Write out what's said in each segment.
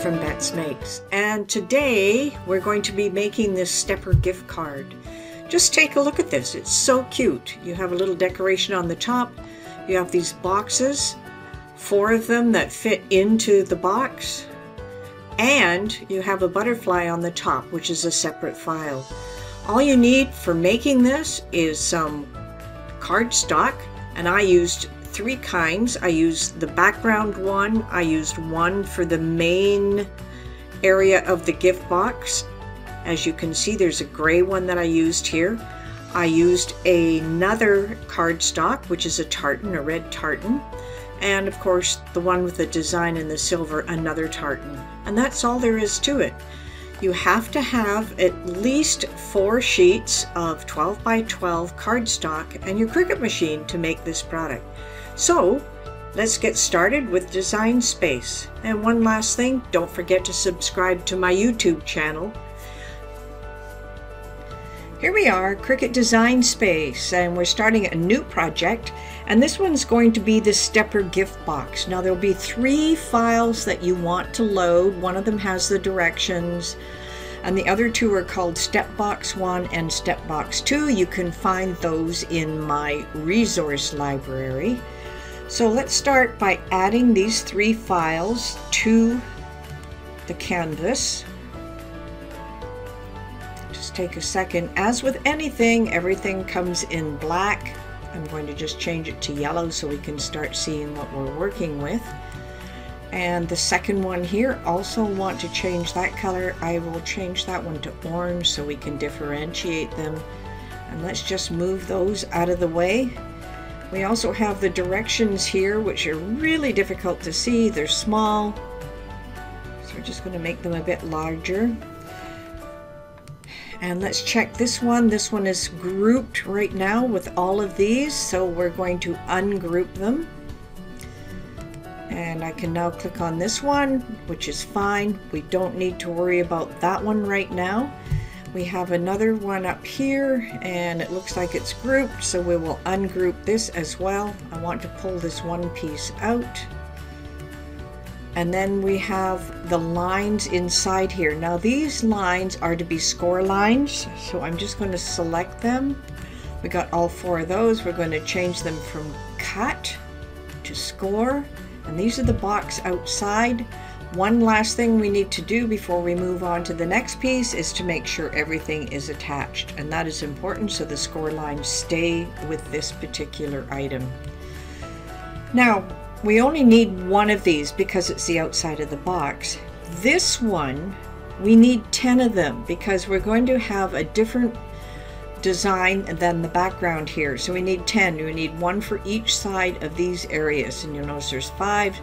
from Bets Makes, and today we're going to be making this stepper gift card. Just take a look at this. It's so cute. You have a little decoration on the top. You have these boxes, 4 of them that fit into the box, and you have a butterfly on the top, which is a separate file. All you need for making this is some cardstock, and I used 3 kinds. I used the background one, I used one for the main area of the gift box. As you can see, there's a gray one that I used here. I used another cardstock, which is a tartan, a red tartan, and of course the one with the design in the silver, another tartan. And that's all there is to it. You have to have at least 4 sheets of 12 by 12 cardstock and your Cricut machine to make this product. So let's get started with Design Space. And one last thing, don't forget to subscribe to my YouTube channel. Here we are, Cricut Design Space, and we're starting a new project, and this one's going to be the stepper gift box. Now there'll be 3 files that you want to load. One of them has the directions, and the other 2 are called Step Box 1 and Step Box 2. You can find those in my resource library. So let's start by adding these 3 files to the canvas. Just take a second. As with anything, everything comes in black. I'm going to just change it to yellow so we can start seeing what we're working with. And the second one here, also want to change that color. I will change that one to orange so we can differentiate them. And let's just move those out of the way. We also have the directions here, which are really difficult to see. They're small, so we're just going to make them a bit larger. And let's check this one. This one is grouped right now with all of these, so we're going to ungroup them. And I can now click on this one, which is fine. We don't need to worry about that one right now. We have another one up here, and it looks like it's grouped, so we will ungroup this as well. I want to pull this one piece out. And then we have the lines inside here. Now these lines are to be score lines, so I'm just going to select them. We got all 4 of those. We're going to change them from cut to score, and these are the box outside. One last thing we need to do before we move on to the next piece is to make sure everything is attached, and that is important so the score lines stay with this particular item. Now we only need 1 of these because it's the outside of the box. This one, we need 10 of them because we're going to have a different design than the background here. So we need 10. We need 1 for each side of these areas, and you'll notice there's 5.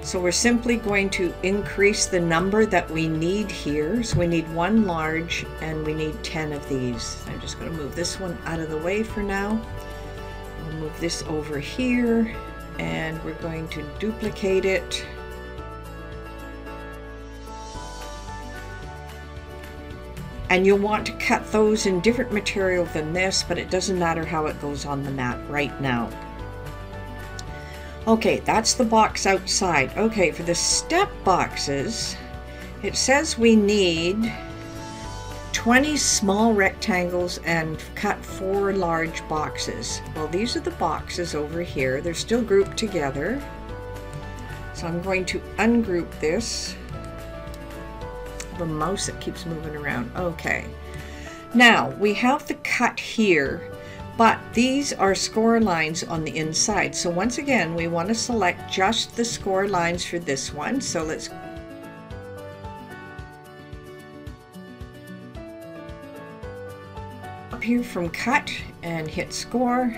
So we're simply going to increase the number that we need here. So we need 1 large and we need 10 of these. I'm just going to move this one out of the way for now. We'll move this over here, and we're going to duplicate it. And you'll want to cut those in different material than this, but it doesn't matter how it goes on the mat right now. Okay, that's the box outside. Okay, for the step boxes, it says we need 20 small rectangles and cut 4 large boxes. Well, these are the boxes over here. They're still grouped together. So I'm going to ungroup this. I have a mouse that keeps moving around. Okay. Now, we have the cut here, but these are score lines on the inside. So once again, we want to select just the score lines for this one. So let's up here from cut and hit score,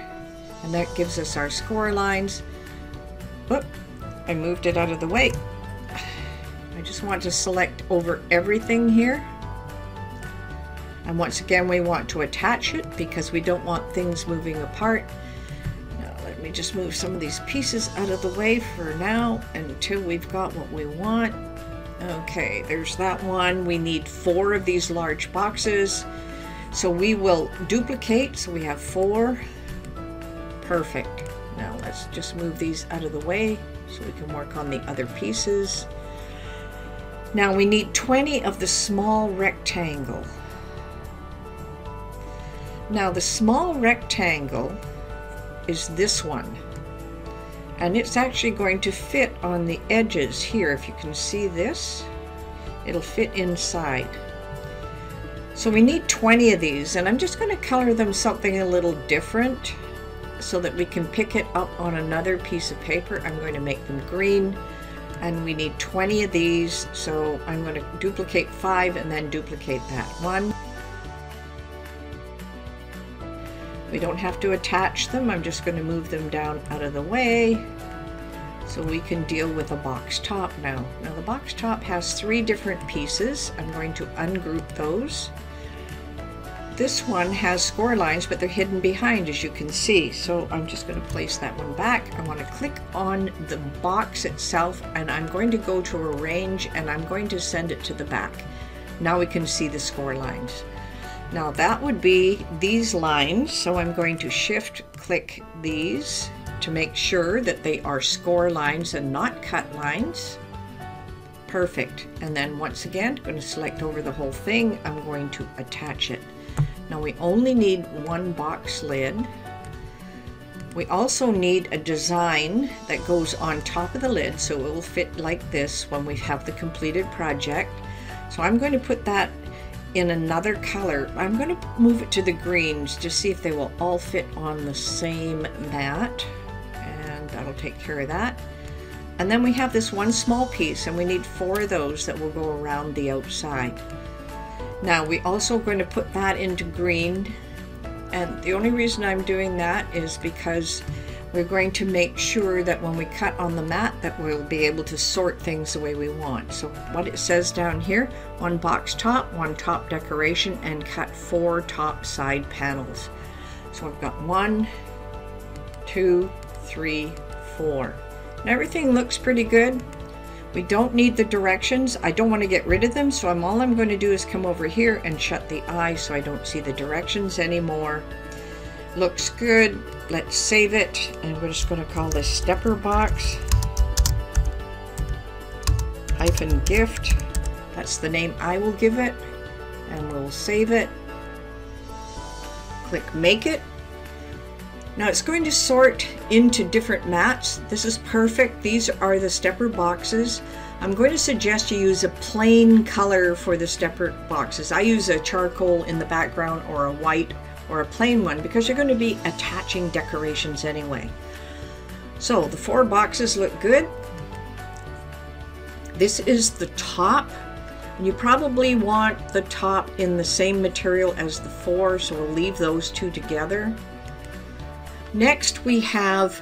and that gives us our score lines. Whoop, I moved it out of the way. I just want to select over everything here. And once again, we want to attach it because we don't want things moving apart. Now, let me just move some of these pieces out of the way for now until we've got what we want. Okay, there's that one. We need 4 of these large boxes. So we will duplicate, so we have 4. Perfect. Now let's just move these out of the way so we can work on the other pieces. Now we need 20 of the small rectangle. Now the small rectangle is this one, and it's actually going to fit on the edges here. If you can see this, it'll fit inside. So we need 20 of these, and I'm just going to color them something a little different so that we can pick it up on another piece of paper. I'm going to make them green, and we need 20 of these, so I'm going to duplicate 5 and then duplicate that one. We don't have to attach them. I'm just going to move them down out of the way so we can deal with a box top now. Now the box top has 3 different pieces. I'm going to ungroup those. This one has score lines, but they're hidden behind, as you can see. So I'm just going to place that one back. I want to click on the box itself, and I'm going to go to arrange, and I'm going to send it to the back. Now we can see the score lines. Now that would be these lines, so I'm going to shift click these to make sure that they are score lines and not cut lines. Perfect. And then once again, I'm going to select over the whole thing. I'm going to attach it. Now we only need 1 box lid. We also need a design that goes on top of the lid so it will fit like this when we have the completed project. So I'm going to put that in another color. I'm going to move it to the greens to see if they will all fit on the same mat, and that'll take care of that. And then we have this one small piece, and we need 4 of those that will go around the outside. Now we also going to put that into green, and the only reason I'm doing that is because we're going to make sure that when we cut on the mat that we'll be able to sort things the way we want. So what it says down here, 1 box top, 1 top decoration, and cut 4 top side panels. So I've got 1, 2, 3, 4. And everything looks pretty good. We don't need the directions. I don't want to get rid of them, so all I'm going to do is come over here and shut the eye so I don't see the directions anymore. Looks good. Let's save it, and we're just going to call this stepper box - gift. That's the name I will give it, and we'll save it. Click make it. Now it's going to sort into different mats. This is perfect. These are the stepper boxes. I'm going to suggest you use a plain color for the stepper boxes. I use a charcoal in the background, or a white, or a plain one, because you're going to be attaching decorations anyway. So the 4 boxes look good. This is the top. You probably want the top in the same material as the 4, so we'll leave those 2 together. Next we have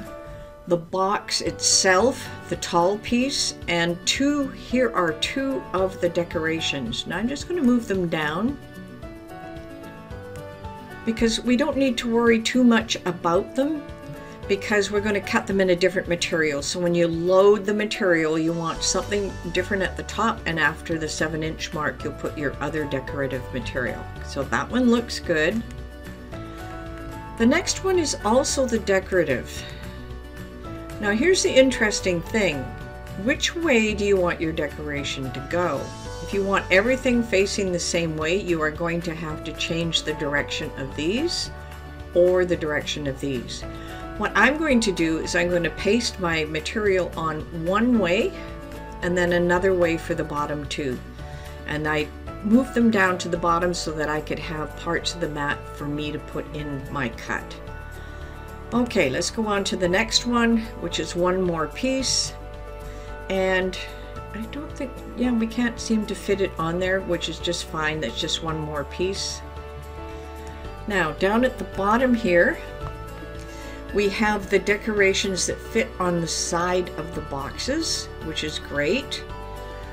the box itself, the tall piece, and here are 2 of the decorations. Now I'm just going to move them down because we don't need to worry too much about them, because we're going to cut them in a different material. So when you load the material, you want something different at the top, and after the 7-inch mark you'll put your other decorative material. So that one looks good. The next one is also the decorative. Now here's the interesting thing. Which way do you want your decoration to go? If you want everything facing the same way, you are going to have to change the direction of these or the direction of these. What I'm going to do is I'm going to paste my material on one way and then another way for the bottom 2. And I move them down to the bottom so that I could have parts of the mat for me to put in my cut. Okay, let's go on to the next one, which is 1 more piece. And I don't think, yeah, we can't seem to fit it on there, which is just fine. That's just 1 more piece. Now, down at the bottom here, we have the decorations that fit on the side of the boxes, which is great.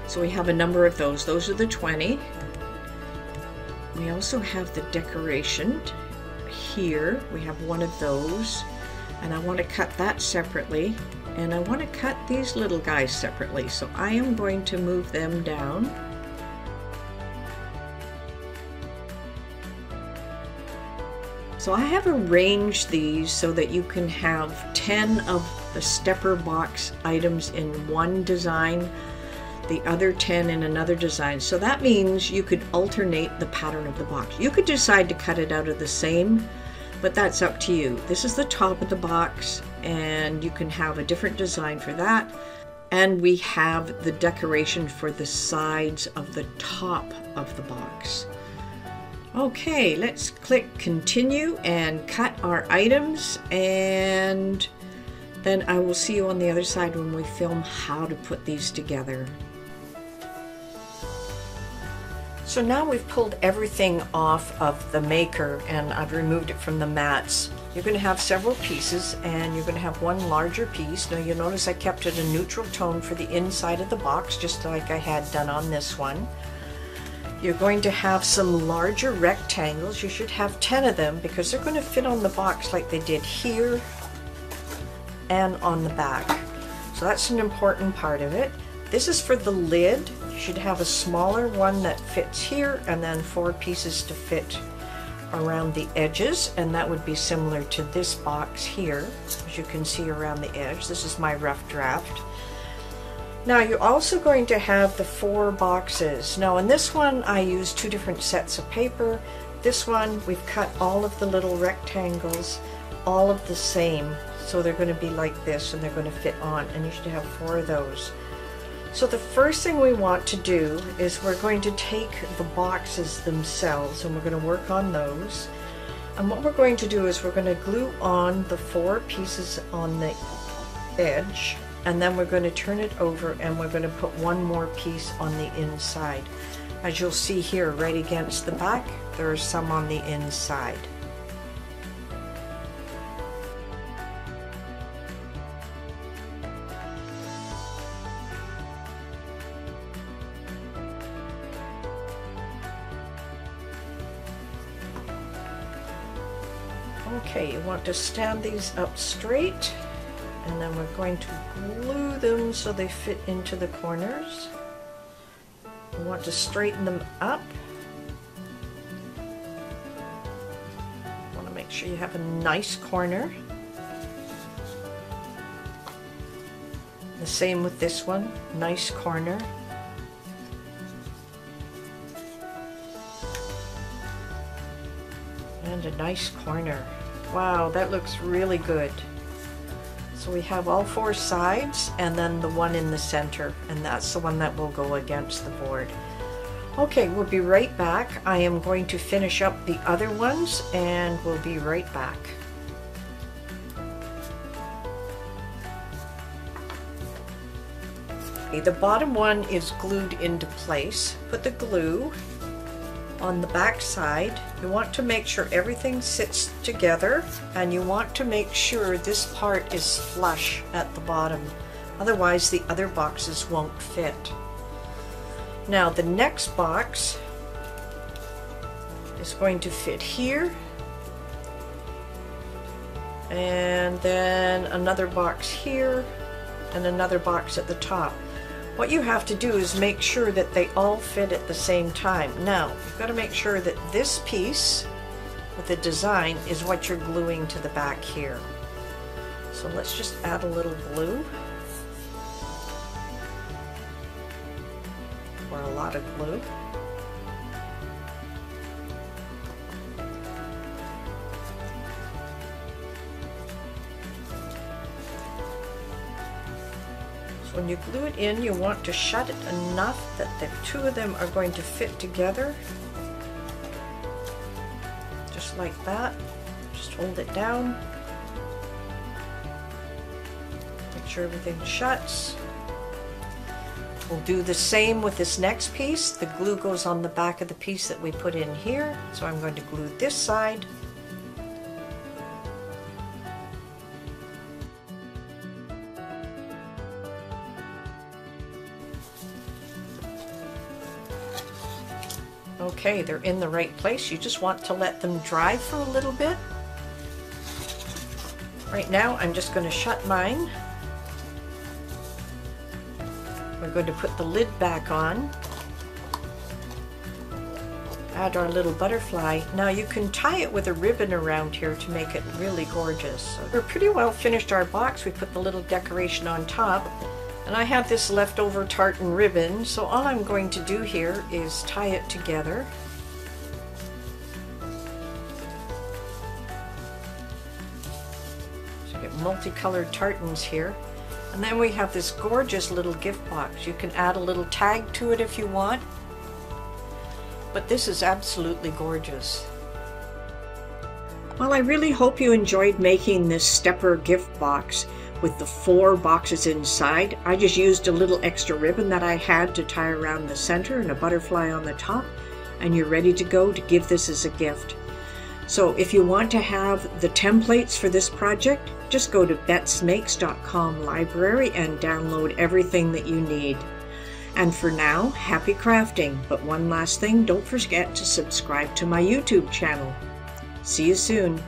So we have a number of those. Those are the 20. We also have the decoration here. We have 1 of those, and I want to cut that separately, and I want to cut these little guys separately. So I am going to move them down. So I have arranged these so that you can have 10 of the stepper box items in one design. the other 10 in another design. So that means you could alternate the pattern of the box. You could decide to cut it out of the same, but that's up to you. This is the top of the box, and you can have a different design for that. And we have the decoration for the sides of the top of the box. Okay, let's click continue and cut our items, and then I will see you on the other side when we film how to put these together. So now we've pulled everything off of the maker and I've removed it from the mats. You're going to have several pieces, and you're going to have one larger piece. Now you'll notice I kept it a neutral tone for the inside of the box, just like I had done on this one. You're going to have some larger rectangles. You should have 10 of them because they're going to fit on the box like they did here and on the back. So that's an important part of it. This is for the lid. You should have a smaller one that fits here, and then 4 pieces to fit around the edges, and that would be similar to this box here, as you can see around the edge. This is my rough draft. Now you're also going to have the 4 boxes. Now in this one I used 2 different sets of paper. This one we've cut all of the little rectangles all of the same, so they're going to be like this and they're going to fit on, and you should have 4 of those. So the first thing we want to do is we're going to take the boxes themselves and we're going to work on those. And what we're going to do is we're going to glue on the 4 pieces on the edge, and then we're going to turn it over and we're going to put one more piece on the inside. As you'll see here right against the back, there are some on the inside. Okay, you want to stand these up straight, and then we're going to glue them so they fit into the corners. You want to straighten them up. You want to make sure you have a nice corner. The same with this one, nice corner. And a nice corner. Wow, that looks really good. So we have all 4 sides and then the one in the center, and that's the one that will go against the board. Okay, we'll be right back. I am going to finish up the other ones and we'll be right back. Okay, the bottom one is glued into place. Put the glue on the back side. You want to make sure everything sits together, and you want to make sure this part is flush at the bottom, otherwise the other boxes won't fit. Now the next box is going to fit here, and then another box here, and another box at the top. What you have to do is make sure that they all fit at the same time. Now, you've got to make sure that this piece with the design is what you're gluing to the back here. So let's just add a little glue, or a lot of glue. When you glue it in, you want to shut it enough that the 2 of them are going to fit together. Just like that. Just hold it down. Make sure everything shuts. We'll do the same with this next piece. The glue goes on the back of the piece that we put in here. So I'm going to glue this side. Okay, they're in the right place. You just want to let them dry for a little bit. Right now, I'm just going to shut mine. We're going to put the lid back on. Add our little butterfly. Now you can tie it with a ribbon around here to make it really gorgeous. So we're pretty well finished our box. We put the little decoration on top. And I have this leftover tartan ribbon, so all I'm going to do here is tie it together. So I get multicolored tartans here. And then we have this gorgeous little gift box. You can add a little tag to it if you want. But this is absolutely gorgeous. Well, I really hope you enjoyed making this stepper gift box with the 4 boxes inside. I just used a little extra ribbon that I had to tie around the center and a butterfly on the top, and you're ready to go to give this as a gift. So if you want to have the templates for this project, just go to betsmakes.com library and download everything that you need. And for now, happy crafting. But one last thing, don't forget to subscribe to my YouTube channel. See you soon.